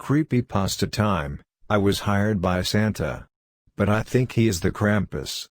Creepypasta Time. I was hired by Santa. But I think he is the Krampus.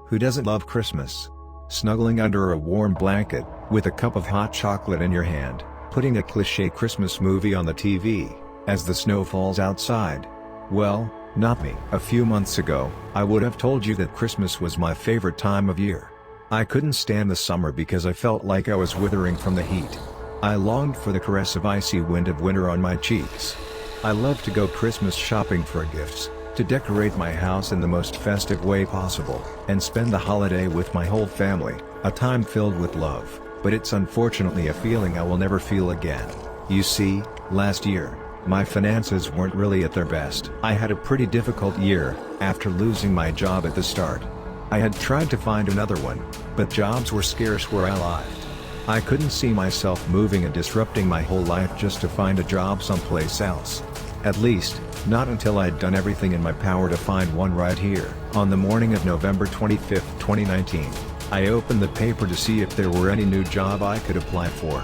Who doesn't love Christmas? Snuggling under a warm blanket, with a cup of hot chocolate in your hand, putting a cliché Christmas movie on the TV, as the snow falls outside. Well, not me. A few months ago, I would have told you that Christmas was my favorite time of year. I couldn't stand the summer because I felt like I was withering from the heat. I longed for the caress of icy wind of winter on my cheeks. I loved to go Christmas shopping for gifts, to decorate my house in the most festive way possible, and spend the holiday with my whole family, a time filled with love, but it's unfortunately a feeling I will never feel again. You see, last year, my finances weren't really at their best. I had a pretty difficult year, after losing my job at the start. I had tried to find another one, but jobs were scarce where I lived. I couldn't see myself moving and disrupting my whole life just to find a job someplace else. At least, not until I'd done everything in my power to find one right here. On the morning of November 25, 2019, I opened the paper to see if there were any new job I could apply for.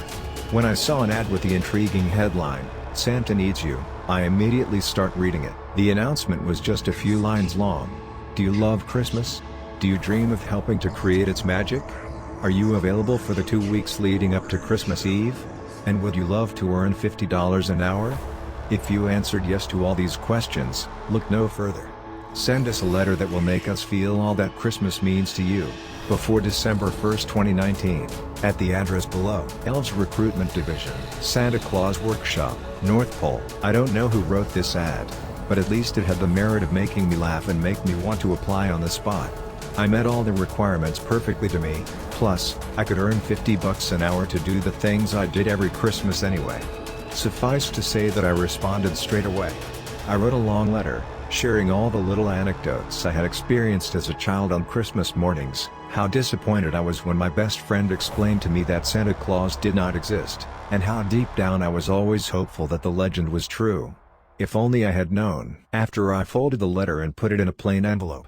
When I saw an ad with the intriguing headline, "Santa Needs You," I immediately start reading it. The announcement was just a few lines long. Do you love Christmas? Do you dream of helping to create its magic? Are you available for the 2 weeks leading up to Christmas Eve? And would you love to earn $50 an hour? If you answered yes to all these questions, look no further. Send us a letter that will make us feel all that Christmas means to you, before December 1, 2019, at the address below. Elves Recruitment Division, Santa Claus Workshop, North Pole. I don't know who wrote this ad, but at least it had the merit of making me laugh and make me want to apply on the spot. I met all the requirements perfectly to me, plus, I could earn $50 an hour to do the things I did every Christmas anyway. Suffice to say that I responded straight away. I wrote a long letter, sharing all the little anecdotes I had experienced as a child on Christmas mornings, how disappointed I was when my best friend explained to me that Santa Claus did not exist, and how deep down I was always hopeful that the legend was true. If only I had known. After I folded the letter and put it in a plain envelope,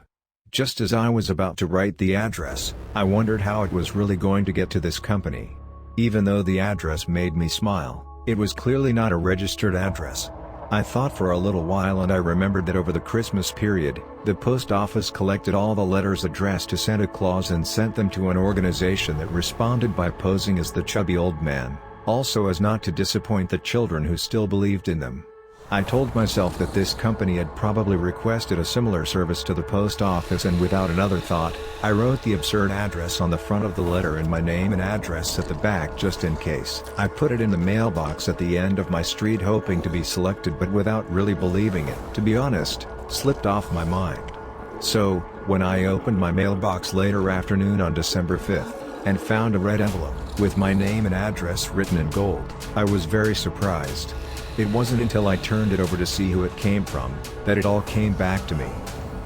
just as I was about to write the address, I wondered how it was really going to get to this company. Even though the address made me smile, it was clearly not a registered address. I thought for a little while and I remembered that over the Christmas period, the post office collected all the letters addressed to Santa Claus and sent them to an organization that responded by posing as the chubby old man, also as not to disappoint the children who still believed in them. I told myself that this company had probably requested a similar service to the post office, and without another thought, I wrote the absurd address on the front of the letter and my name and address at the back just in case. I put it in the mailbox at the end of my street hoping to be selected, but without really believing it. To be honest, slipped off my mind. So, when I opened my mailbox later afternoon on December 5th, and found a red envelope with my name and address written in gold, I was very surprised. It wasn't until I turned it over to see who it came from, that it all came back to me.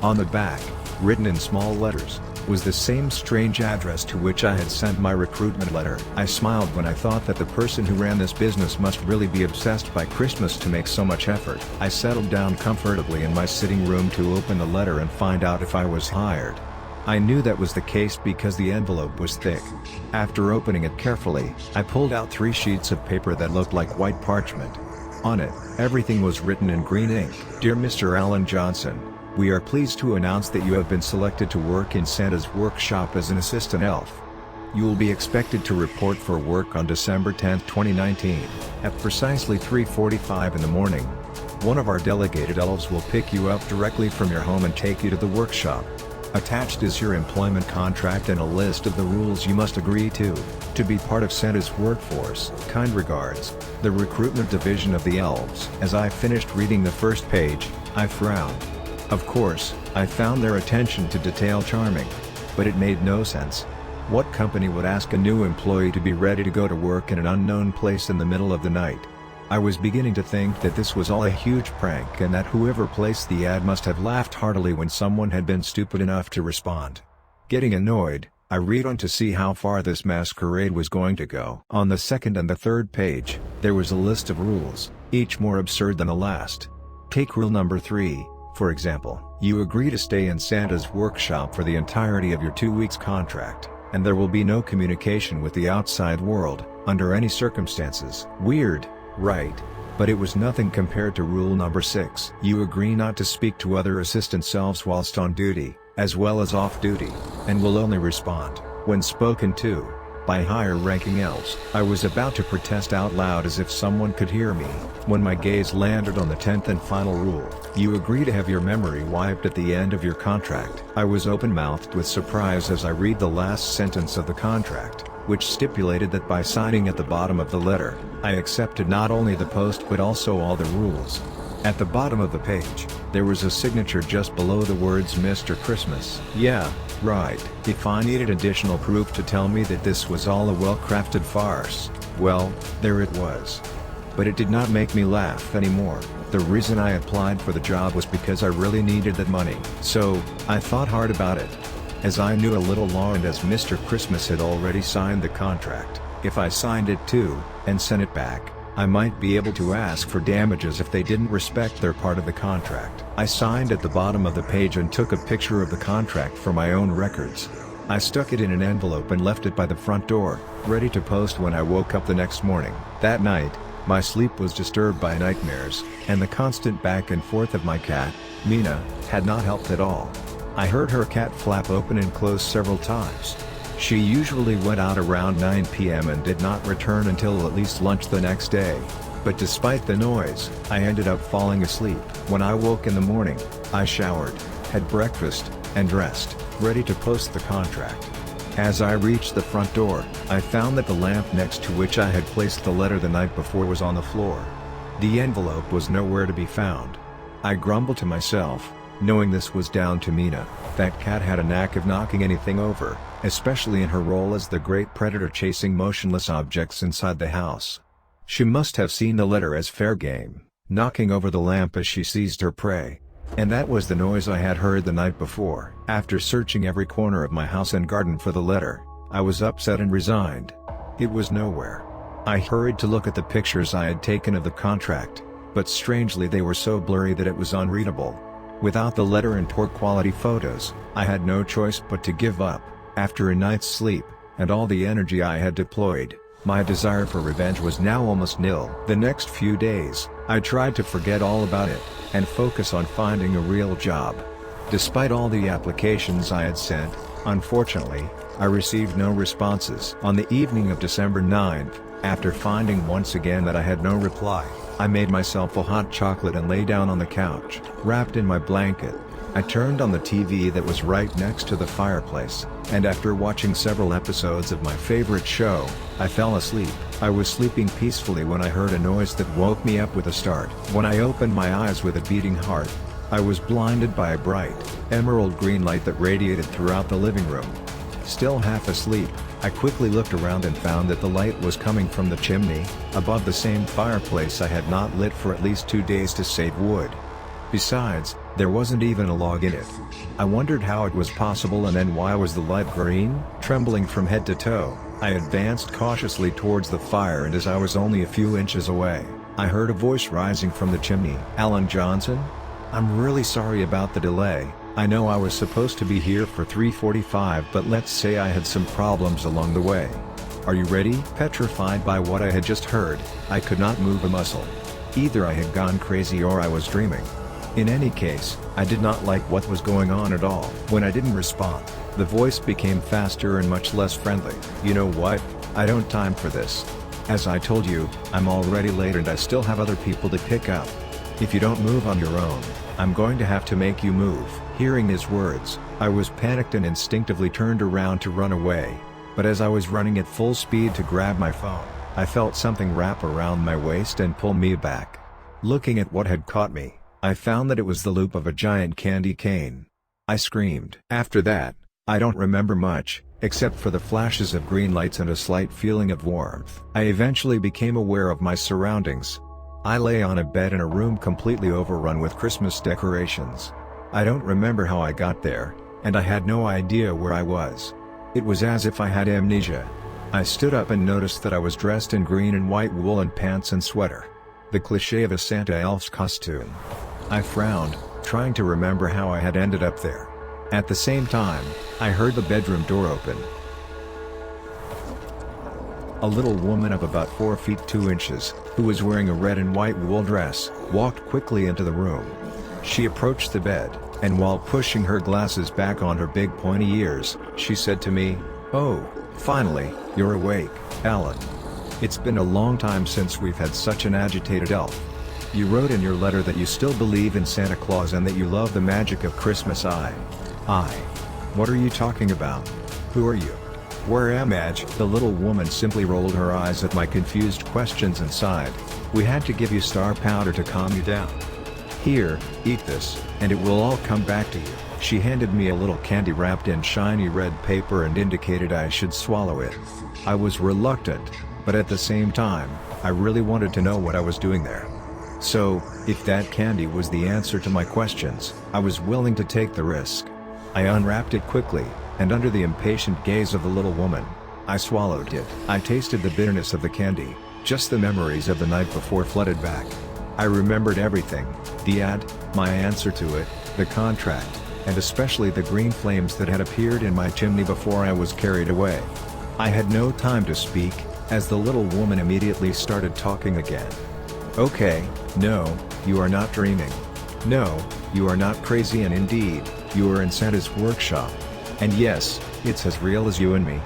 On the back, written in small letters, was the same strange address to which I had sent my recruitment letter. I smiled when I thought that the person who ran this business must really be obsessed by Christmas to make so much effort. I settled down comfortably in my sitting room to open the letter and find out if I was hired. I knew that was the case because the envelope was thick. After opening it carefully, I pulled out 3 sheets of paper that looked like white parchment. On it, everything was written in green ink. Dear Mr. Alan Johnson, we are pleased to announce that you have been selected to work in Santa's workshop as an assistant elf. You will be expected to report for work on December 10, 2019, at precisely 3:45 in the morning. One of our delegated elves will pick you up directly from your home and take you to the workshop. Attached is your employment contract and a list of the rules you must agree to be part of Santa's workforce. Kind regards, the recruitment division of the elves. As I finished reading the first page, I frowned. Of course, I found their attention to detail charming. But it made no sense. What company would ask a new employee to be ready to go to work in an unknown place in the middle of the night? I was beginning to think that this was all a huge prank and that whoever placed the ad must have laughed heartily when someone had been stupid enough to respond. Getting annoyed, I read on to see how far this masquerade was going to go. On the second and the third page, there was a list of rules, each more absurd than the last. Take rule number 3, for example. You agree to stay in Santa's workshop for the entirety of your 2 weeks contract, and there will be no communication with the outside world, under any circumstances. Weird, right? But it was nothing compared to rule number 6. You agree not to speak to other assistant selves whilst on duty, as well as off duty, and will only respond, when spoken to, by higher-ranking elves. I was about to protest out loud as if someone could hear me, when my gaze landed on the 10th and final rule. You agree to have your memory wiped at the end of your contract. I was open-mouthed with surprise as I read the last sentence of the contract, which stipulated that by signing at the bottom of the letter, I accepted not only the post but also all the rules. At the bottom of the page, there was a signature just below the words Mr. Christmas. Yeah, right. If I needed additional proof to tell me that this was all a well-crafted farce, well, there it was. But it did not make me laugh anymore. The reason I applied for the job was because I really needed that money. So, I thought hard about it. As I knew a little law and as Mr. Christmas had already signed the contract, if I signed it too, and sent it back, I might be able to ask for damages if they didn't respect their part of the contract. I signed at the bottom of the page and took a picture of the contract for my own records. I stuck it in an envelope and left it by the front door, ready to post when I woke up the next morning. That night, my sleep was disturbed by nightmares, and the constant back and forth of my cat, Mina, had not helped at all. I heard her cat flap open and close several times. She usually went out around 9 p.m. and did not return until at least lunch the next day. But despite the noise, I ended up falling asleep. When I woke in the morning, I showered, had breakfast, and dressed, ready to post the contract. As I reached the front door, I found that the lamp next to which I had placed the letter the night before was on the floor. The envelope was nowhere to be found. I grumbled to myself, knowing this was down to Mina. That cat had a knack of knocking anything over, especially in her role as the great predator chasing motionless objects inside the house. She must have seen the letter as fair game, knocking over the lamp as she seized her prey. And that was the noise I had heard the night before. After searching every corner of my house and garden for the letter, I was upset and resigned. It was nowhere. I hurried to look at the pictures I had taken of the contract, but strangely they were so blurry that it was unreadable. Without the letter and poor quality photos, I had no choice but to give up. After a night's sleep, and all the energy I had deployed, my desire for revenge was now almost nil. The next few days, I tried to forget all about it, and focus on finding a real job. Despite all the applications I had sent, unfortunately, I received no responses. On the evening of December 9th, after finding once again that I had no reply, I made myself a hot chocolate and lay down on the couch, wrapped in my blanket. I turned on the TV that was right next to the fireplace, and after watching several episodes of my favorite show, I fell asleep. I was sleeping peacefully when I heard a noise that woke me up with a start. When I opened my eyes with a beating heart, I was blinded by a bright, emerald green light that radiated throughout the living room. Still half asleep, I quickly looked around and found that the light was coming from the chimney, above the same fireplace I had not lit for at least 2 days to save wood. Besides, there wasn't even a log in it. I wondered how it was possible, and then why was the light green? Trembling from head to toe, I advanced cautiously towards the fire, and as I was only a few inches away, I heard a voice rising from the chimney. "Alan Johnson? I'm really sorry about the delay. I know I was supposed to be here for 3:45, but let's say I had some problems along the way. Are you ready?" Petrified by what I had just heard, I could not move a muscle. Either I had gone crazy or I was dreaming. In any case, I did not like what was going on at all. When I didn't respond, the voice became faster and much less friendly. "You know what? I don't time for this. As I told you, I'm already late and I still have other people to pick up. If you don't move on your own, I'm going to have to make you move." Hearing his words, I was panicked and instinctively turned around to run away. But as I was running at full speed to grab my phone, I felt something wrap around my waist and pull me back. Looking at what had caught me, I found that it was the loop of a giant candy cane. I screamed. After that, I don't remember much, except for the flashes of green lights and a slight feeling of warmth. I eventually became aware of my surroundings. I lay on a bed in a room completely overrun with Christmas decorations. I don't remember how I got there, and I had no idea where I was. It was as if I had amnesia. I stood up and noticed that I was dressed in green and white woolen pants and sweater. The cliché of a Santa elf's costume. I frowned, trying to remember how I had ended up there. At the same time, I heard the bedroom door open. A little woman of about 4 feet 2 inches, who was wearing a red and white wool dress, walked quickly into the room. She approached the bed, and while pushing her glasses back on her big pointy ears, she said to me, "Oh, finally, you're awake, Alan. It's been a long time since we've had such an agitated elf. You wrote in your letter that you still believe in Santa Claus and that you love the magic of Christmas. What are you talking about? Who are you? Where am I?" The little woman simply rolled her eyes at my confused questions and sighed. "We had to give you star powder to calm you down. Here, eat this, and it will all come back to you." She handed me a little candy wrapped in shiny red paper and indicated I should swallow it. I was reluctant, but at the same time, I really wanted to know what I was doing there. So, if that candy was the answer to my questions, I was willing to take the risk. I unwrapped it quickly, and under the impatient gaze of the little woman, I swallowed it. I tasted the bitterness of the candy, just the memories of the night before flooded back. I remembered everything, the ad, my answer to it, the contract, and especially the green flames that had appeared in my chimney before I was carried away. I had no time to speak, as the little woman immediately started talking again. "Okay, no, you are not dreaming. No, you are not crazy, and indeed, you are in Santa's workshop. And yes, it's as real as you and me.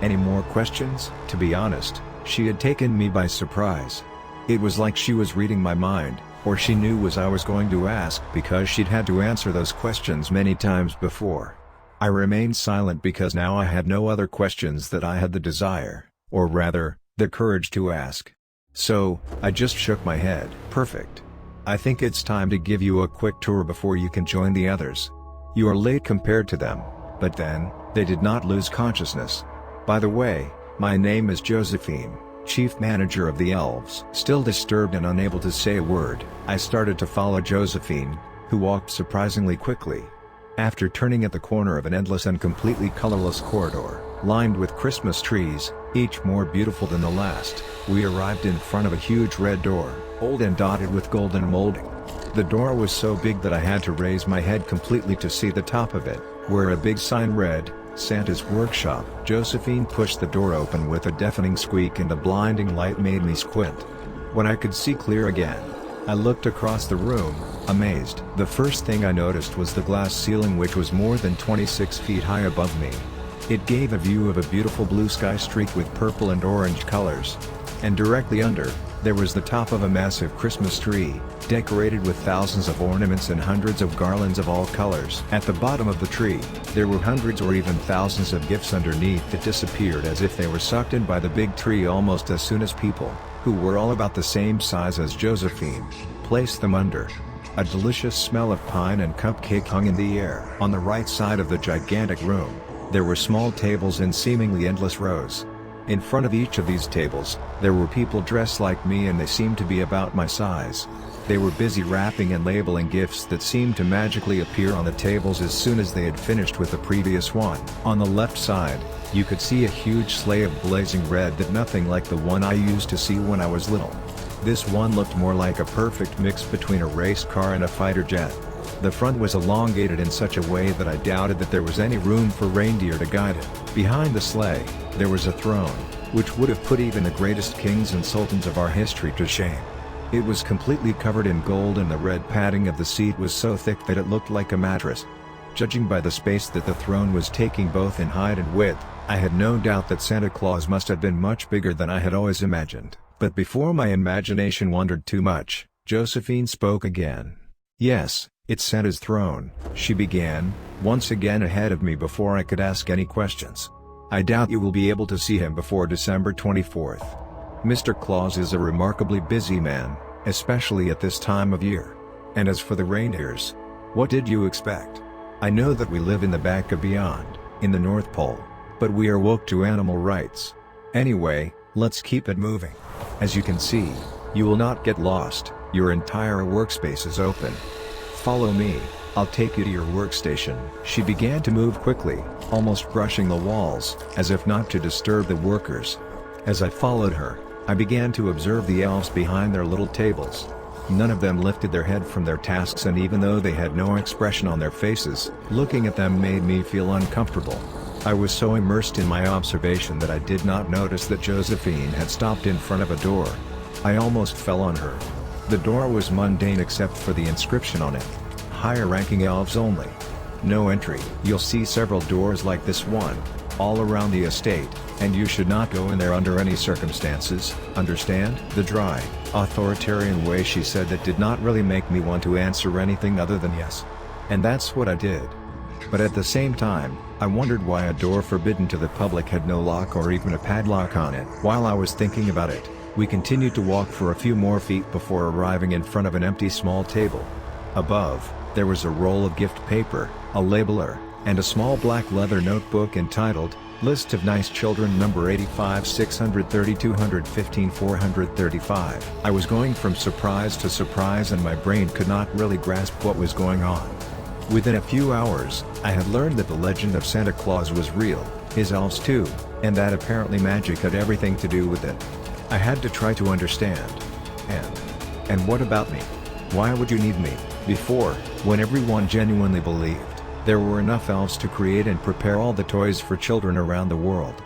Any more questions?" To be honest, she had taken me by surprise. It was like she was reading my mind, or she knew what I was going to ask because she'd had to answer those questions many times before. I remained silent because now I had no other questions that I had the desire, or rather, the courage to ask. So, I just shook my head. "Perfect. I think it's time to give you a quick tour before you can join the others. You are late compared to them." But then, they did not lose consciousness. "By the way, my name is Josephine, chief manager of the elves." Still disturbed and unable to say a word, I started to follow Josephine, who walked surprisingly quickly. After turning at the corner of an endless and completely colorless corridor, lined with Christmas trees, each more beautiful than the last, we arrived in front of a huge red door, old and dotted with golden molding. The door was so big that I had to raise my head completely to see the top of it, where a big sign read, "Santa's Workshop." Josephine pushed the door open with a deafening squeak and the blinding light made me squint. When I could see clear again, I looked across the room, amazed. The first thing I noticed was the glass ceiling, which was more than 26 feet high above me. It gave a view of a beautiful blue sky streaked with purple and orange colors. And directly under, there was the top of a massive Christmas tree, decorated with thousands of ornaments and hundreds of garlands of all colors. At the bottom of the tree, there were hundreds or even thousands of gifts underneath that disappeared as if they were sucked in by the big tree almost as soon as people, who were all about the same size as Josephine, placed them under. A delicious smell of pine and cupcake hung in the air. On the right side of the gigantic room, there were small tables in seemingly endless rows. In front of each of these tables, there were people dressed like me, and they seemed to be about my size. They were busy wrapping and labeling gifts that seemed to magically appear on the tables as soon as they had finished with the previous one. On the left side, you could see a huge sleigh of blazing red that nothing like the one I used to see when I was little. This one looked more like a perfect mix between a race car and a fighter jet. The front was elongated in such a way that I doubted that there was any room for reindeer to guide it. Behind the sleigh, there was a throne, which would have put even the greatest kings and sultans of our history to shame. It was completely covered in gold, and the red padding of the seat was so thick that it looked like a mattress. Judging by the space that the throne was taking both in height and width, I had no doubt that Santa Claus must have been much bigger than I had always imagined. But before my imagination wandered too much, Josephine spoke again. "Yes, it's Santa's throne," she began, once again ahead of me before I could ask any questions. "I doubt you will be able to see him before December 24th. Mr. Claus is a remarkably busy man, especially at this time of year. And as for the reindeers, what did you expect? I know that we live in the back of beyond, in the North Pole, but we are woke to animal rights. Anyway, let's keep it moving. As you can see, you will not get lost, your entire workspace is open. Follow me, I'll take you to your workstation." She began to move quickly, almost brushing the walls, as if not to disturb the workers. As I followed her, I began to observe the elves behind their little tables. None of them lifted their head from their tasks, and even though they had no expression on their faces, looking at them made me feel uncomfortable. I was so immersed in my observation that I did not notice that Josephine had stopped in front of a door. I almost fell on her. The door was mundane except for the inscription on it. Higher-ranking elves only. No entry. You'll see several doors like this one, all around the estate, and you should not go in there under any circumstances, understand? The dry, authoritarian way she said that did not really make me want to answer anything other than yes. And that's what I did. But at the same time, I wondered why a door forbidden to the public had no lock or even a padlock on it. While I was thinking about it, we continued to walk for a few more feet before arriving in front of an empty small table. Above, there was a roll of gift paper, a labeler, and a small black leather notebook entitled, List of Nice Children number 85 630 215 435. I was going from surprise to surprise and my brain could not really grasp what was going on. Within a few hours, I had learned that the legend of Santa Claus was real, his elves too, and that apparently magic had everything to do with it. I had to try to understand. And what about me? Why would you need me? Before, when everyone genuinely believed, there were enough elves to create and prepare all the toys for children around the world.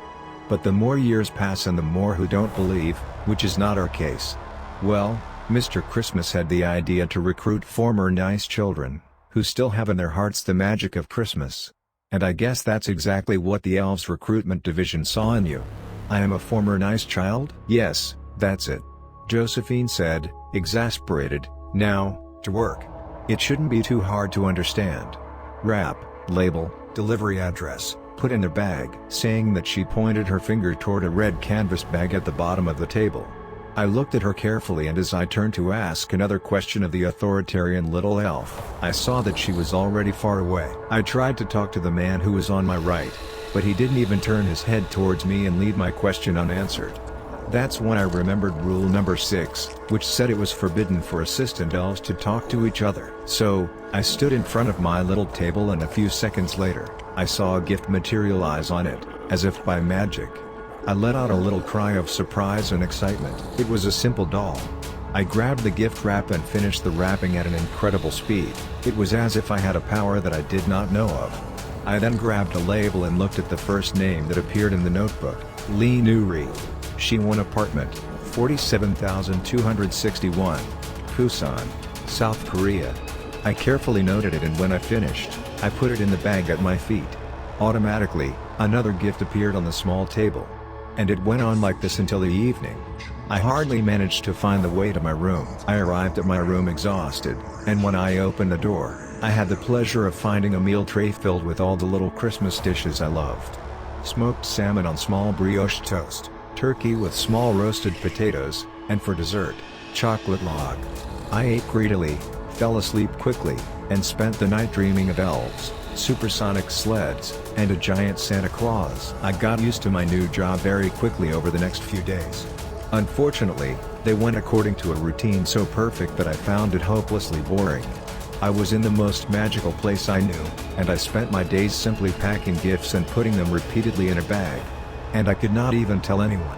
But the more years pass and the more who don't believe, which is not our case. Well, Mr. Christmas had the idea to recruit former nice children, who still have in their hearts the magic of Christmas. And I guess that's exactly what the Elves Recruitment Division saw in you. I am a former nice child? Yes, that's it. Josephine said, exasperated. Now, to work. It shouldn't be too hard to understand. Wrap, label, delivery address, put in the bag. Saying that, she pointed her finger toward a red canvas bag at the bottom of the table. I looked at her carefully, and as I turned to ask another question of the authoritarian little elf, I saw that she was already far away. I tried to talk to the man who was on my right, but he didn't even turn his head towards me and leave my question unanswered. That's when I remembered rule number 6, which said it was forbidden for assistant elves to talk to each other. So, I stood in front of my little table, and a few seconds later, I saw a gift materialize on it, as if by magic. I let out a little cry of surprise and excitement. It was a simple doll. I grabbed the gift wrap and finished the wrapping at an incredible speed. It was as if I had a power that I did not know of. I then grabbed a label and looked at the first name that appeared in the notebook, Lee Nuri. Shiwon Apartment, 47,261, Busan, South Korea. I carefully noted it, and when I finished, I put it in the bag at my feet. Automatically, another gift appeared on the small table. And it went on like this until the evening. I hardly managed to find the way to my room. I arrived at my room exhausted, and when I opened the door, I had the pleasure of finding a meal tray filled with all the little Christmas dishes I loved. Smoked salmon on small brioche toast, turkey with small roasted potatoes, and for dessert, chocolate log. I ate greedily, fell asleep quickly, and spent the night dreaming of elves, supersonic sleds, and a giant Santa Claus. I got used to my new job very quickly over the next few days. Unfortunately, they went according to a routine so perfect that I found it hopelessly boring. I was in the most magical place I knew, and I spent my days simply packing gifts and putting them repeatedly in a bag. And I could not even tell anyone.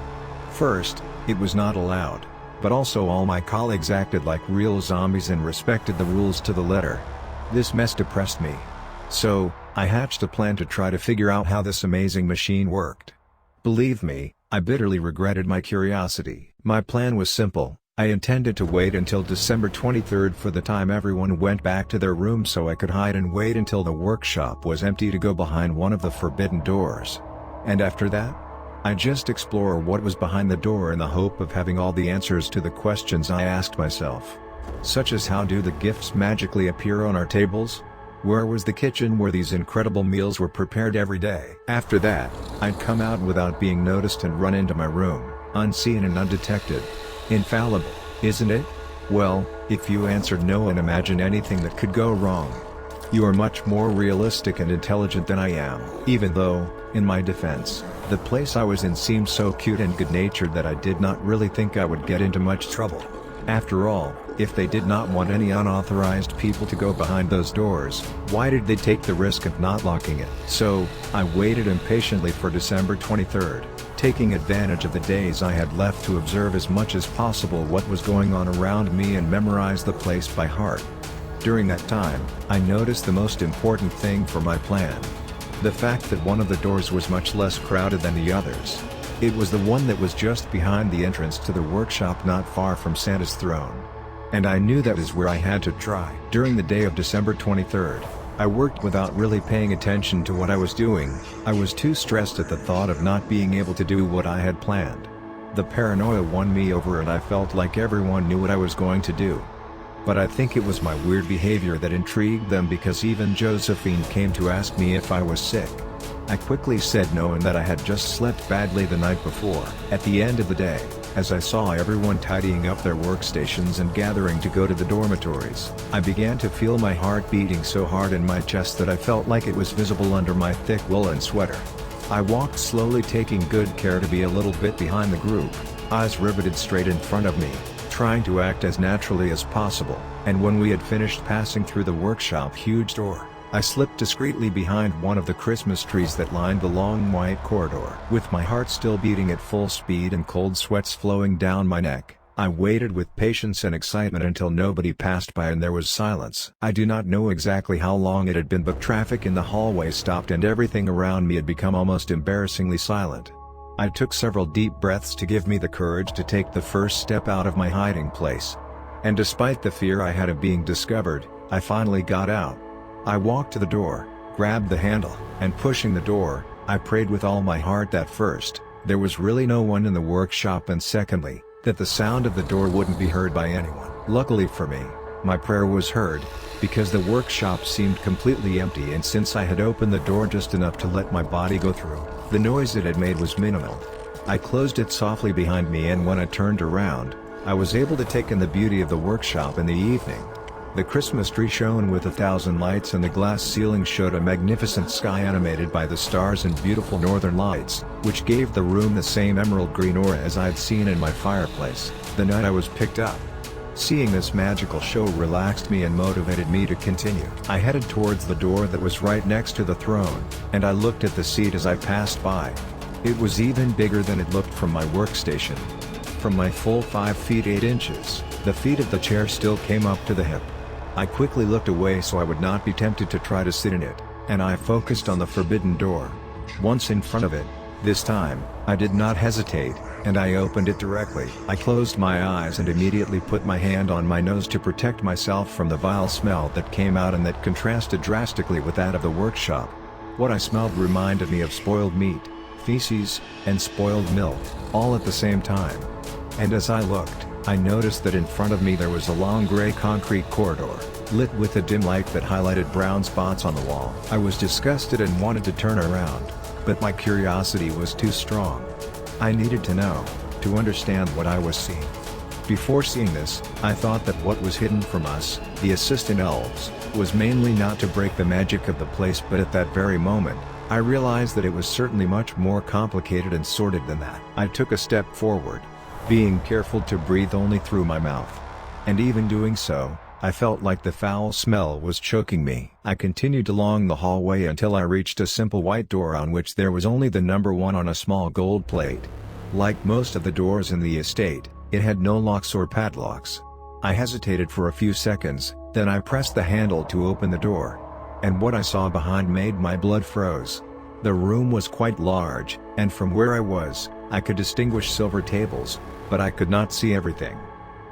First, it was not allowed, but also all my colleagues acted like real zombies and respected the rules to the letter. This mess depressed me. So, I hatched a plan to try to figure out how this amazing machine worked. Believe me, I bitterly regretted my curiosity. My plan was simple. I intended to wait until December 23rd for the time everyone went back to their room so I could hide and wait until the workshop was empty to go behind one of the forbidden doors. And after that, I just explore what was behind the door in the hope of having all the answers to the questions I asked myself. Such as, how do the gifts magically appear on our tables? Where was the kitchen where these incredible meals were prepared every day? After that, I'd come out without being noticed and run into my room, unseen and undetected. Infallible, isn't it? Well, if you answered no and imagine anything that could go wrong. You are much more realistic and intelligent than I am. Even though, in my defense, the place I was in seemed so cute and good-natured that I did not really think I would get into much trouble. After all, if they did not want any unauthorized people to go behind those doors, why did they take the risk of not locking it? So, I waited impatiently for December 23rd, taking advantage of the days I had left to observe as much as possible what was going on around me and memorize the place by heart. During that time, I noticed the most important thing for my plan. The fact that one of the doors was much less crowded than the others. It was the one that was just behind the entrance to the workshop not far from Santa's throne. And I knew that is where I had to try. During the day of December 23rd, I worked without really paying attention to what I was doing. I was too stressed at the thought of not being able to do what I had planned. The paranoia won me over and I felt like everyone knew what I was going to do. But I think it was my weird behavior that intrigued them, because even Josephine came to ask me if I was sick. I quickly said no and that I had just slept badly the night before. At the end of the day, as I saw everyone tidying up their workstations and gathering to go to the dormitories, I began to feel my heart beating so hard in my chest that I felt like it was visible under my thick woolen sweater. I walked slowly, taking good care to be a little bit behind the group, eyes riveted straight in front of me, trying to act as naturally as possible. And when we had finished passing through the workshop huge door, I slipped discreetly behind one of the Christmas trees that lined the long white corridor. With my heart still beating at full speed and cold sweats flowing down my neck, I waited with patience and excitement until nobody passed by and there was silence. I do not know exactly how long it had been, but traffic in the hallway stopped and everything around me had become almost embarrassingly silent. I took several deep breaths to give me the courage to take the first step out of my hiding place. And despite the fear I had of being discovered, I finally got out. I walked to the door, grabbed the handle, and pushing the door, I prayed with all my heart that first, there was really no one in the workshop, and secondly, that the sound of the door wouldn't be heard by anyone. Luckily for me, my prayer was heard, because the workshop seemed completely empty, and since I had opened the door just enough to let my body go through, the noise it had made was minimal. I closed it softly behind me, and when I turned around, I was able to take in the beauty of the workshop in the evening. The Christmas tree shone with 1,000 lights, and the glass ceiling showed a magnificent sky animated by the stars and beautiful northern lights, which gave the room the same emerald green aura as I'd seen in my fireplace the night I was picked up. Seeing this magical show relaxed me and motivated me to continue. I headed towards the door that was right next to the throne, and I looked at the seat as I passed by. It was even bigger than it looked from my workstation. From my full 5 feet 8 inches, the feet of the chair still came up to the hip. I quickly looked away so I would not be tempted to try to sit in it, and I focused on the forbidden door. Once in front of it, this time, I did not hesitate, and I opened it directly. I closed my eyes and immediately put my hand on my nose to protect myself from the vile smell that came out and that contrasted drastically with that of the workshop. What I smelled reminded me of spoiled meat, feces, and spoiled milk, all at the same time. And as I looked, I noticed that in front of me there was a long gray concrete corridor, lit with a dim light that highlighted brown spots on the wall. I was disgusted and wanted to turn around, but my curiosity was too strong. I needed to know, to understand what I was seeing. Before seeing this, I thought that what was hidden from us, the assistant elves, was mainly not to break the magic of the place, but at that very moment, I realized that it was certainly much more complicated and sordid than that. I took a step forward, being careful to breathe only through my mouth. And even doing so, I felt like the foul smell was choking me. I continued along the hallway until I reached a simple white door on which there was only the number 1 on a small gold plate. Like most of the doors in the estate, it had no locks or padlocks. I hesitated for a few seconds, then I pressed the handle to open the door. And what I saw behind made my blood froze. The room was quite large, and from where I was, I could distinguish silver tables, but I could not see everything.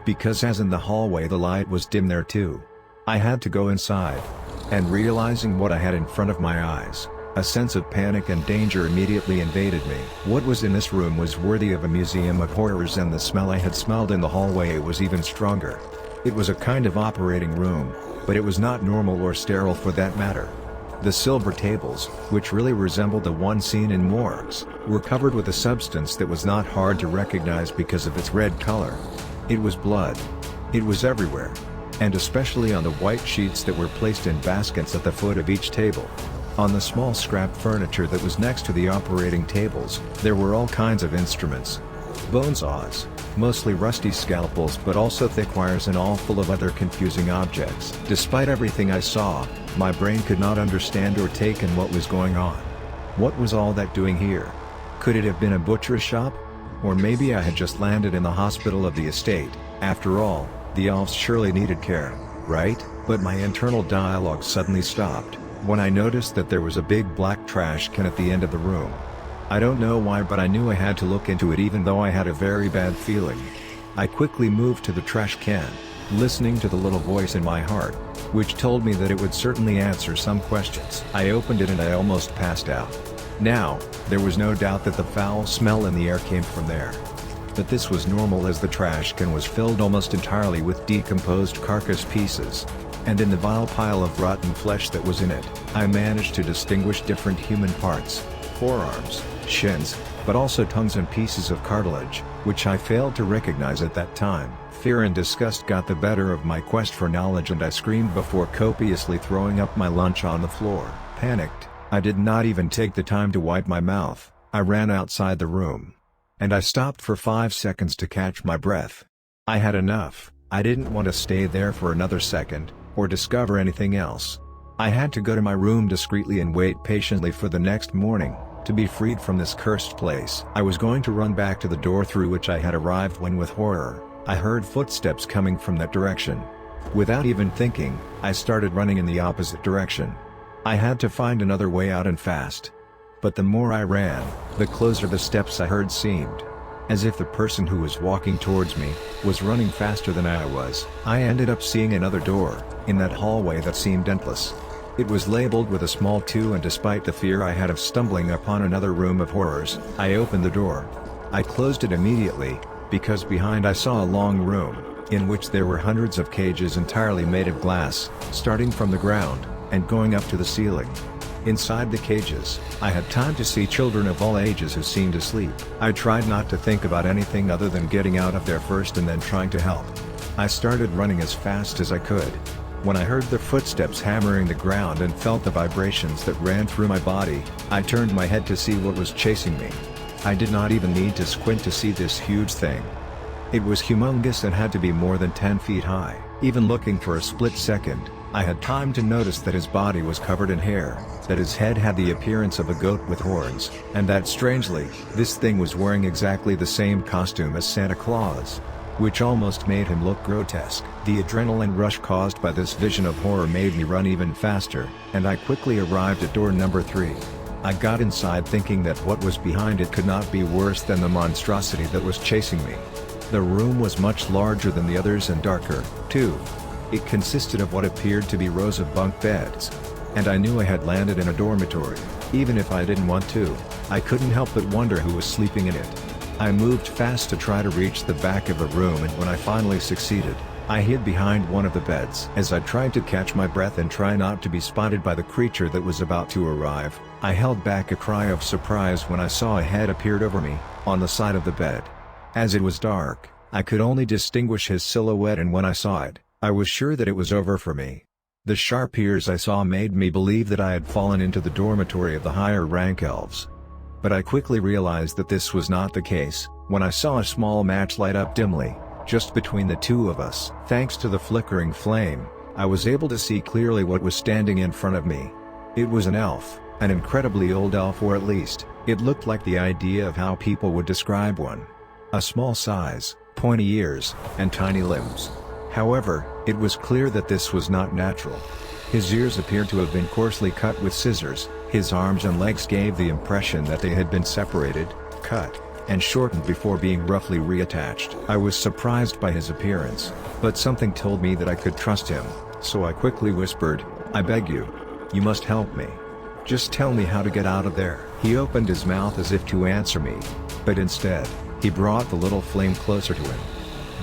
Because as in the hallway the light was dim there too. I had to go inside. And realizing what I had in front of my eyes, a sense of panic and danger immediately invaded me. What was in this room was worthy of a museum of horrors, and the smell I had smelled in the hallway was even stronger. It was a kind of operating room, but it was not normal or sterile for that matter. The silver tables, which really resembled the one seen in morgues, were covered with a substance that was not hard to recognize because of its red color. It was blood. It was everywhere. And especially on the white sheets that were placed in baskets at the foot of each table. On the small scrap furniture that was next to the operating tables, there were all kinds of instruments. Bone saws, mostly rusty scalpels, but also thick wires, and all full of other confusing objects. Despite everything I saw, my brain could not understand or take in what was going on. What was all that doing here? Could it have been a butcher's shop? Or maybe I had just landed in the hospital of the estate. After all, the elves surely needed care, right? But my internal dialogue suddenly stopped. when I noticed that there was a big black trash can at the end of the room. I don't know why, but I knew I had to look into it even though I had a very bad feeling. I quickly moved to the trash can, listening to the little voice in my heart, which told me that it would certainly answer some questions. I opened it and I almost passed out. Now, there was no doubt that the foul smell in the air came from there. But this was normal as the trash can was filled almost entirely with decomposed carcass pieces. And in the vile pile of rotten flesh that was in it, I managed to distinguish different human parts, forearms, shins, but also tongues and pieces of cartilage, which I failed to recognize at that time. Fear and disgust got the better of my quest for knowledge and I screamed before copiously throwing up my lunch on the floor. Panicked, I did not even take the time to wipe my mouth. I ran outside the room. And I stopped for 5 seconds to catch my breath. I had enough. I didn't want to stay there for another second, or discover anything else. I had to go to my room discreetly and wait patiently for the next morning, to be freed from this cursed place. I was going to run back to the door through which I had arrived when with horror, I heard footsteps coming from that direction. Without even thinking, I started running in the opposite direction. I had to find another way out and fast. But the more I ran, the closer the steps I heard seemed. As if the person who was walking towards me, was running faster than I was. I ended up seeing another door, in that hallway that seemed endless. It was labeled with a small 2 and despite the fear I had of stumbling upon another room of horrors, I opened the door. I closed it immediately, because behind I saw a long room, in which there were hundreds of cages entirely made of glass, starting from the ground, and going up to the ceiling. Inside the cages, I had time to see children of all ages who seemed asleep. I tried not to think about anything other than getting out of there first and then trying to help. I started running as fast as I could. When I heard the footsteps hammering the ground and felt the vibrations that ran through my body, I turned my head to see what was chasing me. I did not even need to squint to see this huge thing. It was humongous and had to be more than 10 feet high. Even looking for a split second, I had time to notice that his body was covered in hair, that his head had the appearance of a goat with horns, and that strangely, this thing was wearing exactly the same costume as Santa Claus, which almost made him look grotesque. The adrenaline rush caused by this vision of horror made me run even faster, and I quickly arrived at door number 3. I got inside thinking that what was behind it could not be worse than the monstrosity that was chasing me. The room was much larger than the others and darker, too. It consisted of what appeared to be rows of bunk beds. And I knew I had landed in a dormitory. Even if I didn't want to, I couldn't help but wonder who was sleeping in it. I moved fast to try to reach the back of the room, and when I finally succeeded, I hid behind one of the beds. As I tried to catch my breath and try not to be spotted by the creature that was about to arrive, I held back a cry of surprise when I saw a head appeared over me, on the side of the bed. As it was dark, I could only distinguish his silhouette, and when I saw it, I was sure that it was over for me. The sharp ears I saw made me believe that I had fallen into the dormitory of the higher rank elves. But I quickly realized that this was not the case, when I saw a small match light up dimly, just between the two of us. Thanks to the flickering flame, I was able to see clearly what was standing in front of me. It was an elf, an incredibly old elf, or at least, it looked like the idea of how people would describe one. A small size, pointy ears, and tiny limbs. However, it was clear that this was not natural. His ears appeared to have been coarsely cut with scissors, his arms and legs gave the impression that they had been separated, cut, and shortened before being roughly reattached. I was surprised by his appearance, but something told me that I could trust him, so I quickly whispered, "I beg you. You must help me. Just tell me how to get out of there." He opened his mouth as if to answer me, but instead, he brought the little flame closer to him.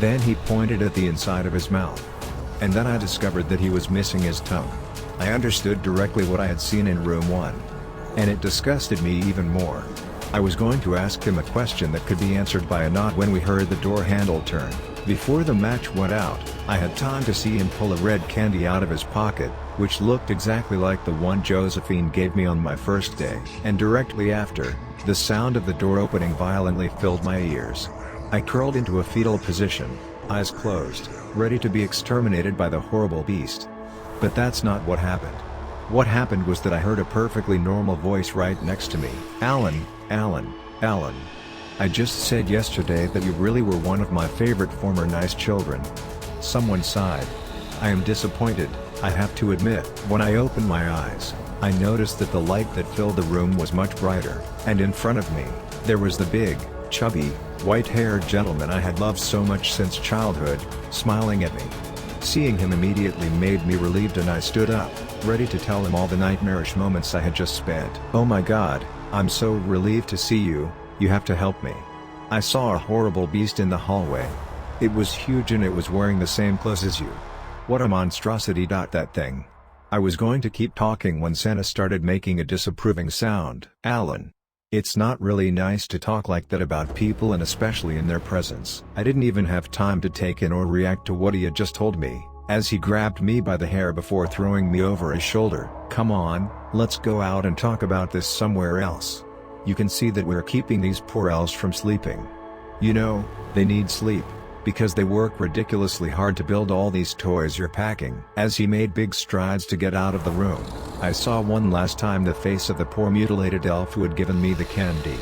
Then he pointed at the inside of his mouth. And then I discovered that he was missing his tongue. I understood directly what I had seen in room 1. And it disgusted me even more. I was going to ask him a question that could be answered by a nod when we heard the door handle turn. Before the match went out, I had time to see him pull a red candy out of his pocket, which looked exactly like the one Josephine gave me on my first day. And directly after, the sound of the door opening violently filled my ears. I curled into a fetal position, eyes closed, ready to be exterminated by the horrible beast. But that's not what happened. What happened was that I heard a perfectly normal voice right next to me. "Alan, Alan, Alan. I just said yesterday that you really were one of my favorite former nice children." Someone sighed. "I am disappointed, I have to admit." When I opened my eyes, I noticed that the light that filled the room was much brighter, and in front of me, there was the big, chubby, white-haired gentleman I had loved so much since childhood, smiling at me. Seeing him immediately made me relieved, and I stood up, ready to tell him all the nightmarish moments I had just spent. "Oh my God, I'm so relieved to see you, you have to help me. I saw a horrible beast in the hallway. It was huge and it was wearing the same clothes as you. What a monstrosity. That thing." I was going to keep talking when Santa started making a disapproving sound. "Alan. It's not really nice to talk like that about people, and especially in their presence." I didn't even have time to take in or react to what he had just told me, as he grabbed me by the hair before throwing me over his shoulder. "Come on, let's go out and talk about this somewhere else. You can see that we're keeping these poor elves from sleeping. You know, they need sleep, because they work ridiculously hard to build all these toys you're packing." As he made big strides to get out of the room, I saw one last time the face of the poor mutilated elf who had given me the candy.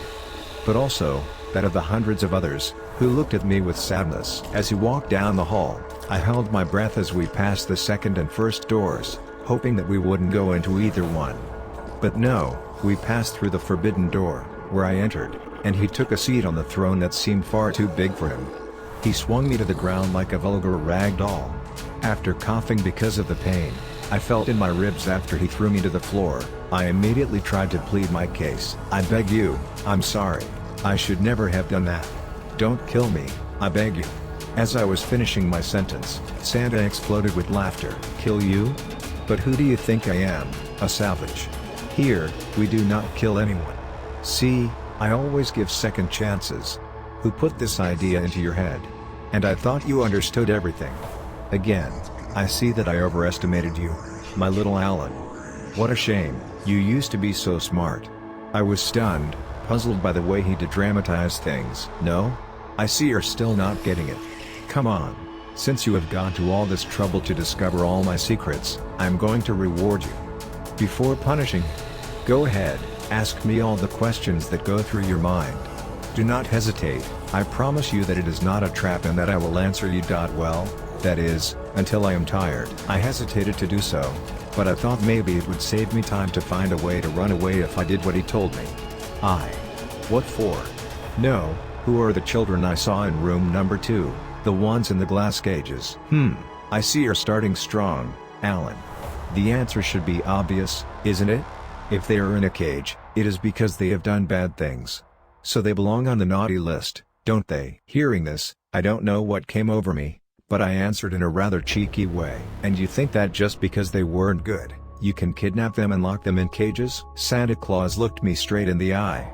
But also, that of the hundreds of others, who looked at me with sadness. As he walked down the hall, I held my breath as we passed the second and first doors, hoping that we wouldn't go into either one. But no, we passed through the forbidden door, where I entered, and he took a seat on the throne that seemed far too big for him. He swung me to the ground like a vulgar rag doll. After coughing because of the pain I felt in my ribs after he threw me to the floor, I immediately tried to plead my case. "I beg you, I'm sorry. I should never have done that. Don't kill me, I beg you." As I was finishing my sentence, Santa exploded with laughter. "Kill you? But who do you think I am, a savage? Here, we do not kill anyone. See, I always give second chances. Who put this idea into your head? And I thought you understood everything. Again, I see that I overestimated you, my little Alan. What a shame, you used to be so smart." I was stunned, puzzled by the way he did dramatize things. "No? I see you're still not getting it. Come on. Since you have gone to all this trouble to discover all my secrets, I'm going to reward you. Before punishing you, go ahead, ask me all the questions that go through your mind. Do not hesitate, I promise you that it is not a trap and that I will answer you. Well, that is, until I am tired." I hesitated to do so, but I thought maybe it would save me time to find a way to run away if I did what he told me. What for? "No, who are the children I saw in room number 2, the ones in the glass cages?" I see you're starting strong, Alan. The answer should be obvious, isn't it? If they are in a cage, it is because they have done bad things. So they belong on the naughty list, don't they? Hearing this, I don't know what came over me, but I answered in a rather cheeky way. "And you think that just because they weren't good, you can kidnap them and lock them in cages?" Santa Claus looked me straight in the eye.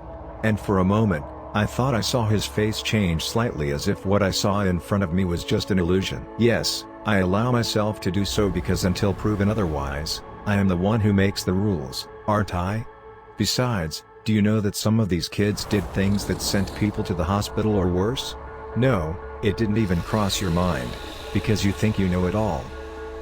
And for a moment, I thought I saw his face change slightly, as if what I saw in front of me was just an illusion. "Yes, I allow myself to do so because until proven otherwise, I am the one who makes the rules, aren't I? Besides, do you know that some of these kids did things that sent people to the hospital or worse? No, it didn't even cross your mind, because you think you know it all.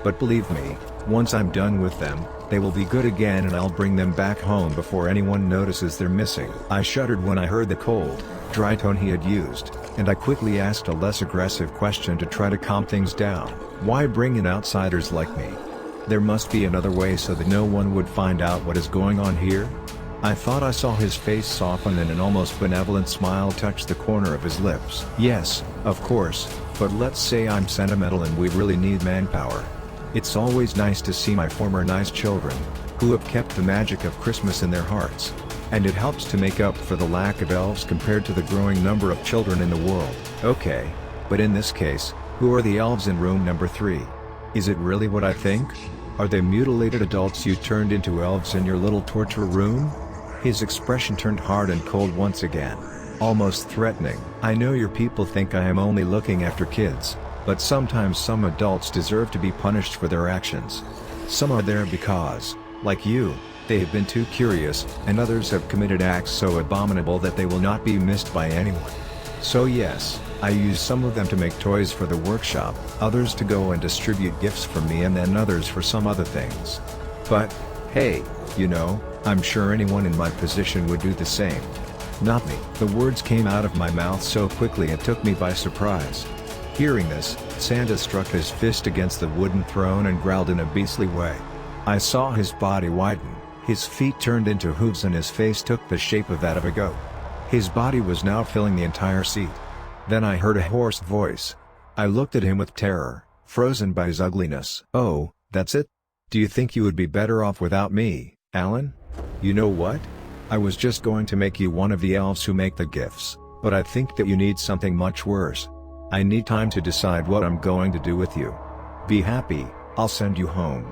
But believe me, once I'm done with them, they will be good again and I'll bring them back home before anyone notices they're missing." I shuddered when I heard the cold, dry tone he had used, and I quickly asked a less aggressive question to try to calm things down. "Why bring in outsiders like me? There must be another way so that no one would find out what is going on here?" I thought I saw his face soften and an almost benevolent smile touch the corner of his lips. "Yes, of course, but let's say I'm sentimental and we really need manpower. It's always nice to see my former nice children, who have kept the magic of Christmas in their hearts. And it helps to make up for the lack of elves compared to the growing number of children in the world." "Okay, but in this case, who are the elves in room number 3? Is it really what I think? Are they mutilated adults you turned into elves in your little torture room?" His expression turned hard and cold once again, almost threatening. "I know your people think I am only looking after kids, but sometimes some adults deserve to be punished for their actions. Some are there because, like you, they have been too curious, and others have committed acts so abominable that they will not be missed by anyone. So yes, I use some of them to make toys for the workshop, others to go and distribute gifts for me, and then others for some other things. But, hey, you know, I'm sure anyone in my position would do the same. Not me." The words came out of my mouth so quickly it took me by surprise. Hearing this, Santa struck his fist against the wooden throne and growled in a beastly way. I saw his body widen, His feet turned into hooves and his face took the shape of that of a goat. His body was now filling the entire seat. Then I heard a hoarse voice. I looked at him with terror, frozen by his ugliness. "Oh, that's it? Do you think you would be better off without me, Alan? You know what? I was just going to make you one of the elves who make the gifts, but I think that you need something much worse. I need time to decide what I'm going to do with you. Be happy, I'll send you home.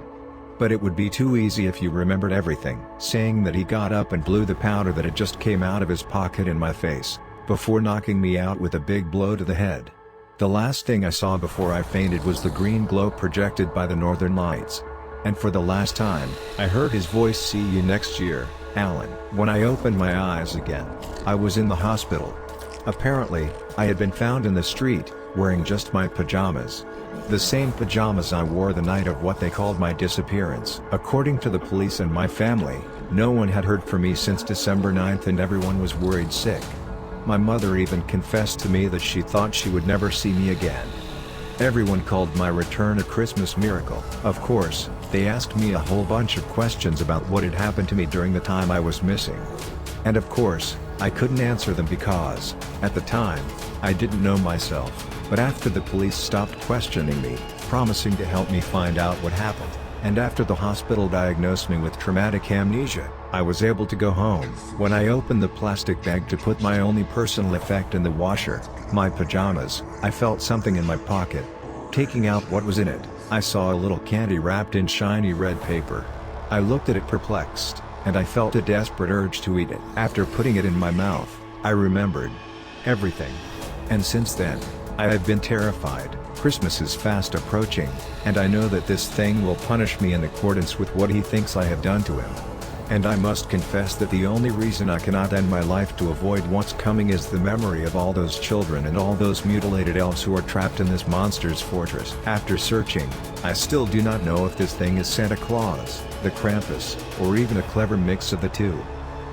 But it would be too easy if you remembered everything." Saying that, he got up and blew the powder that had just came out of his pocket in my face, before knocking me out with a big blow to the head. The last thing I saw before I fainted was the green glow projected by the northern lights. And for the last time, I heard his voice, "See you next year, Alan." When I opened my eyes again, I was in the hospital. Apparently, I had been found in the street, wearing just my pajamas. The same pajamas I wore the night of what they called my disappearance. According to the police and my family, no one had heard from me since December 9th and everyone was worried sick. My mother even confessed to me that she thought she would never see me again. Everyone called my return a Christmas miracle. Of course, they asked me a whole bunch of questions about what had happened to me during the time I was missing. And of course, I couldn't answer them because, at the time, I didn't know myself. But after the police stopped questioning me, promising to help me find out what happened, and after the hospital diagnosed me with traumatic amnesia, I was able to go home. When I opened the plastic bag to put my only personal effect in the washer, my pajamas, I felt something in my pocket. Taking out what was in it, I saw a little candy wrapped in shiny red paper. I looked at it perplexed, and I felt a desperate urge to eat it. After putting it in my mouth, I remembered everything. And since then, I have been terrified. Christmas is fast approaching, and I know that this thing will punish me in accordance with what he thinks I have done to him. And I must confess that the only reason I cannot end my life to avoid what's coming is the memory of all those children and all those mutilated elves who are trapped in this monster's fortress. After searching, I still do not know if this thing is Santa Claus, the Krampus, or even a clever mix of the two.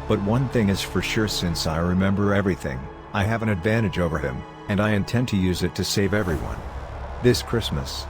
But one thing is for sure, since I remember everything, I have an advantage over him, and I intend to use it to save everyone. This Christmas.